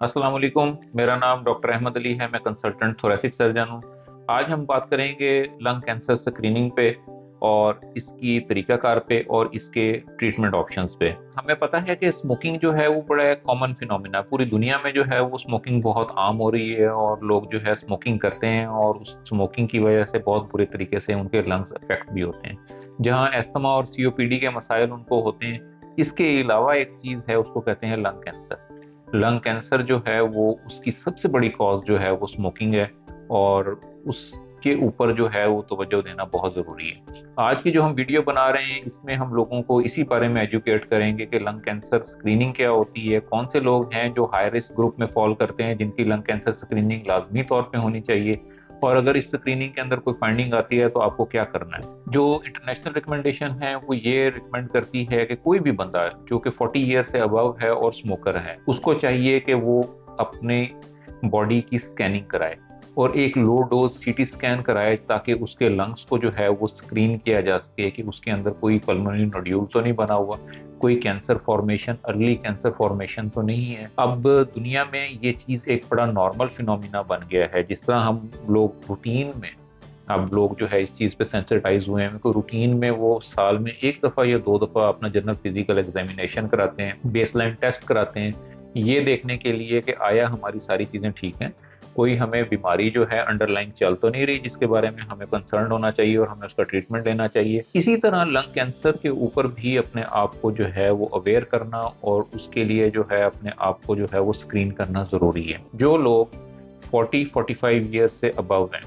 अस्सलाम वालेकुम। मेरा नाम डॉक्टर अहमद अली है। मैं कंसल्टेंट थोरेसिक सर्जन हूँ। आज हम बात करेंगे लंग कैंसर स्क्रीनिंग पे और इसकी तरीकाकार पे और इसके ट्रीटमेंट ऑप्शंस पे। हमें पता है कि स्मोकिंग जो है वो बड़ा कॉमन फिनोमिना, पूरी दुनिया में जो है वो स्मोकिंग बहुत आम हो रही है और लोग जो है स्मोकिंग करते हैं और उस स्मोकिंग की वजह से बहुत बुरे तरीके से उनके लंग्स अफेक्ट भी होते हैं। जहाँ एस्थमा और सीओपीडी के मसाइल उनको होते हैं, इसके अलावा एक चीज़ है, उसको कहते हैं लंग कैंसर। लंग कैंसर जो है वो उसकी सबसे बड़ी कॉज जो है वो स्मोकिंग है और उसके ऊपर जो है वो तवज्जो देना बहुत ज़रूरी है। आज की जो हम वीडियो बना रहे हैं इसमें हम लोगों को इसी बारे में एजुकेट करेंगे कि लंग कैंसर स्क्रीनिंग क्या होती है, कौन से लोग हैं जो हाई रिस्क ग्रुप में फॉल करते हैं जिनकी लंग कैंसर स्क्रीनिंग लाजमी तौर पे होनी चाहिए, और अगर इस स्क्रीनिंग के अंदर कोई फाइंडिंग आती है तो आपको क्या करना है। जो इंटरनेशनल रिकमेंडेशन है वो ये रिकमेंड करती है कि कोई भी बंदा जो कि 40 ईयर से अबव है और स्मोकर है उसको चाहिए कि वो अपने बॉडी की स्कैनिंग कराए और एक लो डोज सीटी स्कैन कराए, ताकि उसके लंग्स को जो है वो स्क्रीन किया जा सके कि उसके अंदर कोई पल्मोनरी नोड्यूल तो नहीं बना हुआ, कोई cancer formation, early cancer formation तो नहीं है। अब दुनिया में ये चीज़ एक बड़ा नॉर्मल फिनोमिना बन गया है। जिस तरह हम लोग रूटीन में, अब लोग जो है इस चीज़ पे सेंसिटाइज हुए हैं कि रूटीन में वो साल में एक दफ़ा या दो दफ़ा अपना जनरल फिजिकल एग्जामिनेशन कराते हैं, बेसलाइन टेस्ट कराते हैं, ये देखने के लिए कि आया हमारी सारी चीज़ें ठीक हैं, कोई हमें बीमारी जो है अंडरलाइन चल तो नहीं रही जिसके बारे में हमें कंसर्न होना चाहिए और हमें उसका ट्रीटमेंट लेना चाहिए। इसी तरह लंग कैंसर के ऊपर भी अपने आप को जो है वो अवेयर करना और उसके लिए जो है अपने आप को जो है वो स्क्रीन करना ज़रूरी है। जो लोग 40-45 ईयर से अबव हैं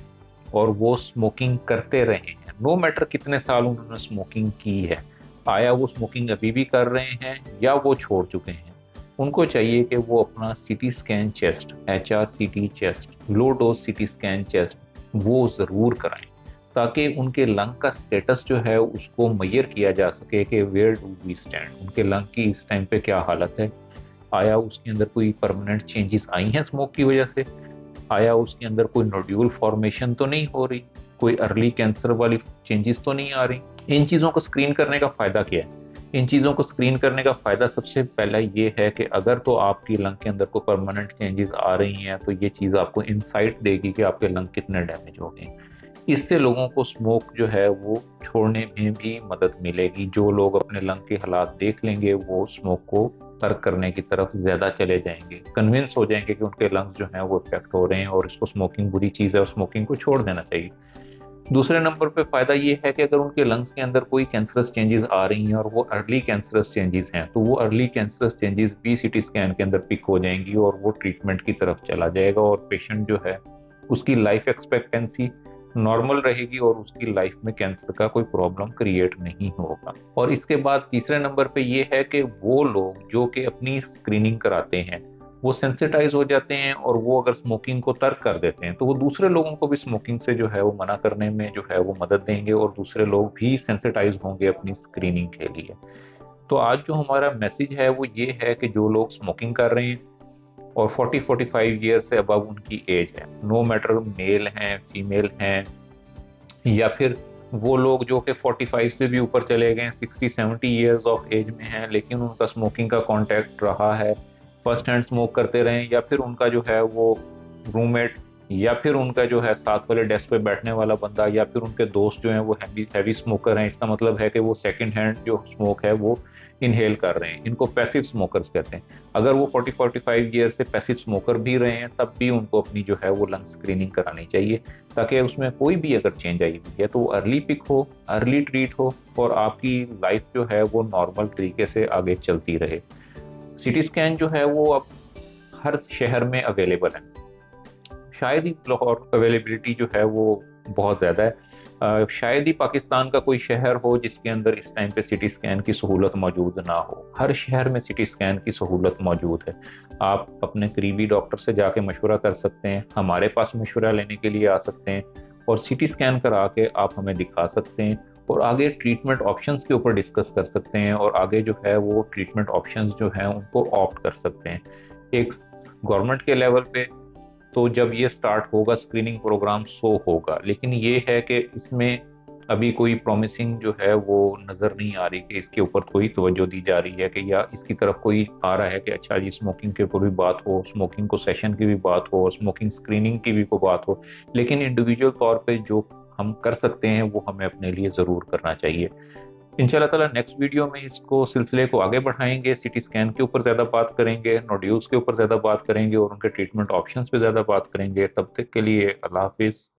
और वो स्मोकिंग करते रहे हैं, नो मैटर कितने साल उन्होंने स्मोकिंग की है, आया वो स्मोकिंग अभी भी कर रहे हैं या वो छोड़ चुके हैं, उनको चाहिए कि वो अपना CT scan chest, HRCT chest, low dose CT scan chest वो ज़रूर कराएं, ताकि उनके लंग का स्टेटस जो है उसको मैयर किया जा सके कि वेयर डू वी स्टैंड, उनके लंग की इस टाइम पे क्या हालत है, आया उसके अंदर कोई परमानेंट चेंजेस आई हैं स्मोक की वजह से, आया उसके अंदर कोई नोड्यूल फॉर्मेशन तो नहीं हो रही, कोई अर्ली कैंसर वाली चेंजेस तो नहीं आ रही। इन चीज़ों को स्क्रीन करने का फ़ायदा क्या है? इन चीज़ों को स्क्रीन करने का फ़ायदा सबसे पहला ये है कि अगर तो आपकी लंग के अंदर कोई परमानेंट चेंजेस आ रही हैं तो ये चीज़ आपको इंसाइट देगी कि आपके लंग कितने डैमेज हो गए। इससे लोगों को स्मोक जो है वो छोड़ने में भी मदद मिलेगी। जो लोग अपने लंग के हालात देख लेंगे वो स्मोक को तर्क करने की तरफ ज़्यादा चले जाएंगे, कन्विंस हो जाएंगे कि उनके लंग्स जो हैं वो इफेक्ट हो रहे हैं और इसको स्मोकिंग बुरी चीज़ है और स्मोकिंग को छोड़ देना चाहिए। दूसरे नंबर पे फ़ायदा ये है कि अगर उनके लंग्स के अंदर कोई कैंसरस चेंजेस आ रही हैं और वो अर्ली कैंसरस चेंजेस हैं तो वो अर्ली कैंसरस चेंजेस भी सीटी स्कैन के अंदर पिक हो जाएंगी और वो ट्रीटमेंट की तरफ चला जाएगा और पेशेंट जो है उसकी लाइफ एक्सपेक्टेंसी नॉर्मल रहेगी और उसकी लाइफ में कैंसर का कोई प्रॉब्लम क्रिएट नहीं होगा। और इसके बाद तीसरे नंबर पे ये है कि वो लोग जो कि अपनी स्क्रीनिंग कराते हैं वो सेंसिटाइज हो जाते हैं और वो अगर स्मोकिंग को तर्क कर देते हैं तो वो दूसरे लोगों को भी स्मोकिंग से जो है वो मना करने में जो है वो मदद देंगे और दूसरे लोग भी सेंसिटाइज होंगे अपनी स्क्रीनिंग के लिए। तो आज जो हमारा मैसेज है वो ये है कि जो लोग स्मोकिंग कर रहे हैं और 40-45 ईयर से अबव उनकी एज है, नो मैटर मेल हैं फीमेल हैं या फिर वो लोग जो कि 45 से भी ऊपर चले गए, 60-70 ईयर्स ऑफ एज में हैं लेकिन उनका स्मोकिंग का कांटेक्ट रहा है, फर्स्ट हैंड स्मोक करते रहे, या फिर उनका जो है वो रूममेट या फिर उनका जो है साथ वाले डेस्क पे बैठने वाला बंदा या फिर उनके दोस्त जो हैं वो हैवी स्मोकर हैं, इसका मतलब है कि वो सेकंड हैंड जो स्मोक है वो इनहेल कर रहे हैं। इनको पैसिव स्मोकर्स कहते हैं। अगर वो 40-45 ईयर से पैसिव स्मोकर भी रहे हैं तब भी उनको अपनी जो है वो लंग स्क्रीनिंग करानी चाहिए, ताकि उसमें कोई भी अगर चेंज आई हुई है तो वो अर्ली पिक हो, अर्ली ट्रीट हो और आपकी लाइफ जो है वो नॉर्मल तरीके से आगे चलती रहे। सिटी स्कैन जो है वो अब हर शहर में अवेलेबल है, शायद ही लाहौर अवेलेबिलिटी जो है वो बहुत ज़्यादा है। शायद ही पाकिस्तान का कोई शहर हो जिसके अंदर इस टाइम पे सिटी स्कैन की सहूलत मौजूद ना हो। हर शहर में सिटी स्कैन की सहूलत मौजूद है। आप अपने करीबी डॉक्टर से जाके मशवरा कर सकते हैं, हमारे पास मशवरा लेने के लिए आ सकते हैं और सिटी स्कैन करा के आप हमें दिखा सकते हैं और आगे ट्रीटमेंट ऑप्शंस के ऊपर डिस्कस कर सकते हैं और आगे जो है वो ट्रीटमेंट ऑप्शंस जो हैं उनको ऑप्ट कर सकते हैं। एक गवर्नमेंट के लेवल पे तो जब ये स्टार्ट होगा स्क्रीनिंग प्रोग्राम 100 होगा, लेकिन ये है कि इसमें अभी कोई प्रॉमिसिंग जो है वो नज़र नहीं आ रही कि इसके ऊपर कोई तवज्जो दी जा रही है कि या इसकी तरफ कोई आ रहा है कि अच्छा जी स्मोकिंग के ऊपर भी बात हो, स्मोकिंग को सेशन की भी बात हो, स्मोकिंग स्क्रीनिंग की भी कोई बात हो। लेकिन इंडिविजुअल तौर पे जो हम कर सकते हैं वो हमें अपने लिए ज़रूर करना चाहिए। इंशाल्लाह ताला नेक्स्ट वीडियो में इसको सिलसिले को आगे बढ़ाएंगे, सिटी स्कैन के ऊपर ज़्यादा बात करेंगे, नोड्यूल्स के ऊपर ज़्यादा बात करेंगे और उनके ट्रीटमेंट ऑप्शंस पे ज़्यादा बात करेंगे। तब तक के लिए अल्लाह हाफिज़।